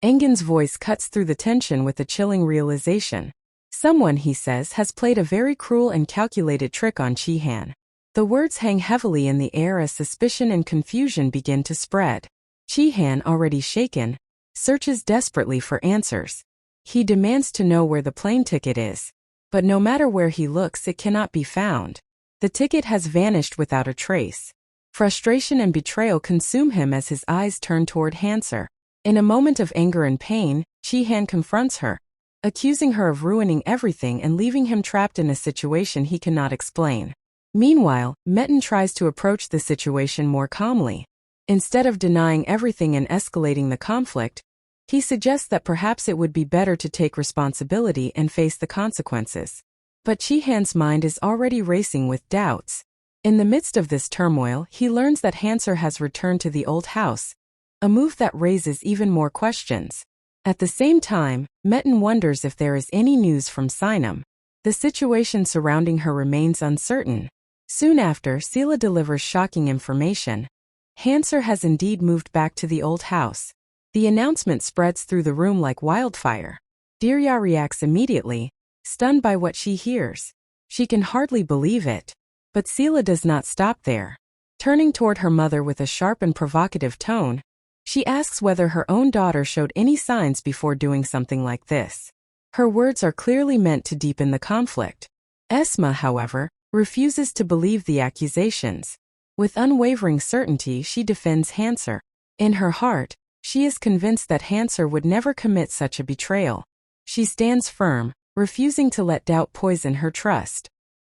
Engin's voice cuts through the tension with a chilling realization. Someone, he says, has played a very cruel and calculated trick on Chi-han. The words hang heavily in the air as suspicion and confusion begin to spread. Chi-han, already shaken, searches desperately for answers. He demands to know where the plane ticket is. But no matter where he looks, it cannot be found. The ticket has vanished without a trace. Frustration and betrayal consume him as his eyes turn toward Hanser. In a moment of anger and pain, Chi-han confronts her, accusing her of ruining everything and leaving him trapped in a situation he cannot explain. Meanwhile, Metin tries to approach the situation more calmly. Instead of denying everything and escalating the conflict, he suggests that perhaps it would be better to take responsibility and face the consequences. But Chi-han's mind is already racing with doubts. In the midst of this turmoil, he learns that Hanser has returned to the old house, a move that raises even more questions. At the same time, Metin wonders if there is any news from Sinam. The situation surrounding her remains uncertain. Soon after, Sila delivers shocking information. Hanser has indeed moved back to the old house. The announcement spreads through the room like wildfire. Dirya reacts immediately, stunned by what she hears. She can hardly believe it. But Sila does not stop there. Turning toward her mother with a sharp and provocative tone, she asks whether her own daughter showed any signs before doing something like this. Her words are clearly meant to deepen the conflict. Esma, however, refuses to believe the accusations. With unwavering certainty, she defends Hanser. In her heart, she is convinced that Hanser would never commit such a betrayal. She stands firm, refusing to let doubt poison her trust.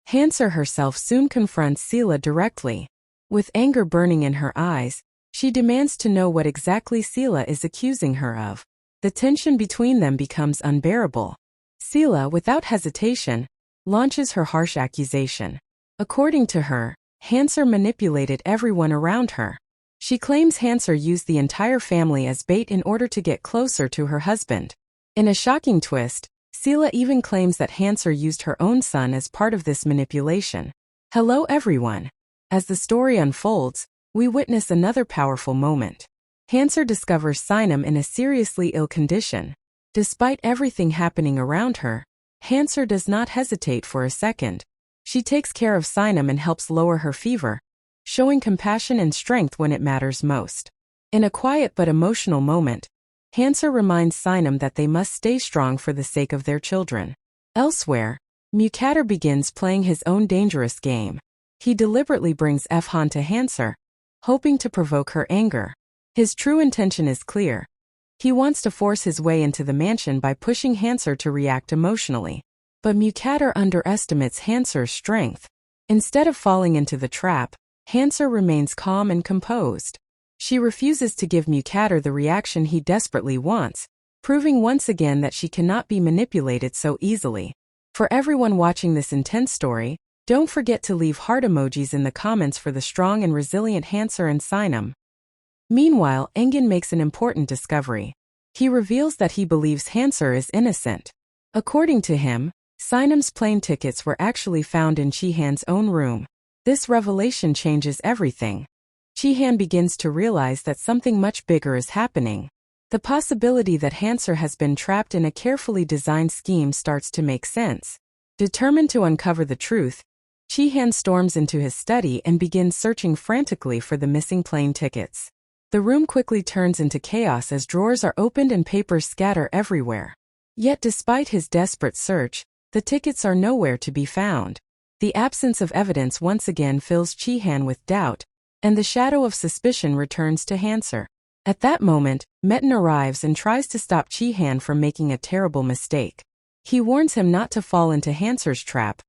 Hanser herself soon confronts Sila directly. With anger burning in her eyes, she demands to know what exactly Sila is accusing her of. The tension between them becomes unbearable. Sila, without hesitation, launches her harsh accusation. According to her, Hanser manipulated everyone around her. She claims Hanser used the entire family as bait in order to get closer to her husband. In a shocking twist, Sila even claims that Hanser used her own son as part of this manipulation. Hello everyone. As the story unfolds, we witness another powerful moment. Hanser discovers Sinam in a seriously ill condition. Despite everything happening around her, Hanser does not hesitate for a second. She takes care of Sinam and helps lower her fever, showing compassion and strength when it matters most. In a quiet but emotional moment, Hanser reminds Sinam that they must stay strong for the sake of their children. Elsewhere, Mucat begins playing his own dangerous game. He deliberately brings Efhan to Hanser, hoping to provoke her anger. His true intention is clear. He wants to force his way into the mansion by pushing Hanser to react emotionally. But Mucat underestimates Hanser's strength. Instead of falling into the trap, Hanser remains calm and composed. She refuses to give Mucat the reaction he desperately wants, proving once again that she cannot be manipulated so easily. For everyone watching this intense story, don't forget to leave heart emojis in the comments for the strong and resilient Hanser and Sinam. Meanwhile, Engin makes an important discovery. He reveals that he believes Hanser is innocent. According to him, Sinam's plane tickets were actually found in Chi-han's own room. This revelation changes everything. Chi-han begins to realize that something much bigger is happening. The possibility that Hanser has been trapped in a carefully designed scheme starts to make sense. Determined to uncover the truth, Chi-han storms into his study and begins searching frantically for the missing plane tickets. The room quickly turns into chaos as drawers are opened and papers scatter everywhere. Yet despite his desperate search, the tickets are nowhere to be found. The absence of evidence once again fills Chi-han with doubt, and the shadow of suspicion returns to Hanser. At that moment, Metin arrives and tries to stop Chi-han from making a terrible mistake. He warns him not to fall into Hanser's trap,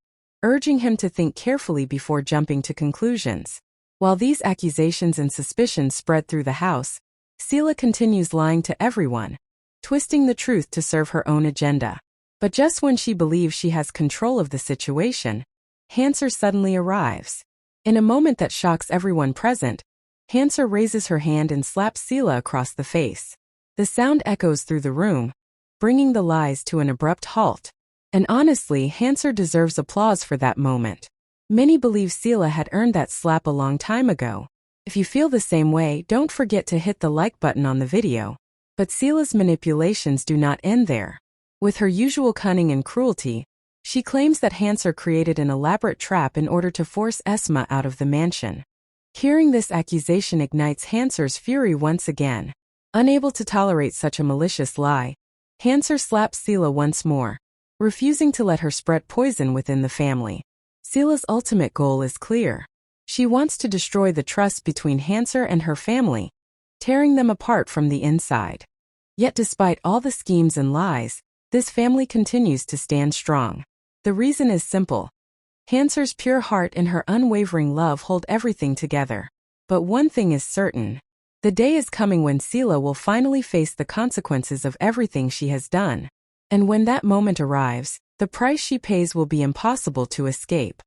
urging him to think carefully before jumping to conclusions. While these accusations and suspicions spread through the house, Sila continues lying to everyone, twisting the truth to serve her own agenda. But just when she believes she has control of the situation, Hanser suddenly arrives. In a moment that shocks everyone present, Hanser raises her hand and slaps Sila across the face. The sound echoes through the room, bringing the lies to an abrupt halt. And honestly, Hanser deserves applause for that moment. Many believe Sila had earned that slap a long time ago. If you feel the same way, don't forget to hit the like button on the video. But Sila's manipulations do not end there. With her usual cunning and cruelty, she claims that Hanser created an elaborate trap in order to force Esma out of the mansion. Hearing this accusation ignites Hanser's fury once again. Unable to tolerate such a malicious lie, Hanser slaps Sila once more, refusing to let her spread poison within the family. Sila's ultimate goal is clear. She wants to destroy the trust between Hanser and her family, tearing them apart from the inside. Yet despite all the schemes and lies, this family continues to stand strong. The reason is simple. Hanser's pure heart and her unwavering love hold everything together. But one thing is certain. The day is coming when Sila will finally face the consequences of everything she has done. And when that moment arrives, the price she pays will be impossible to escape.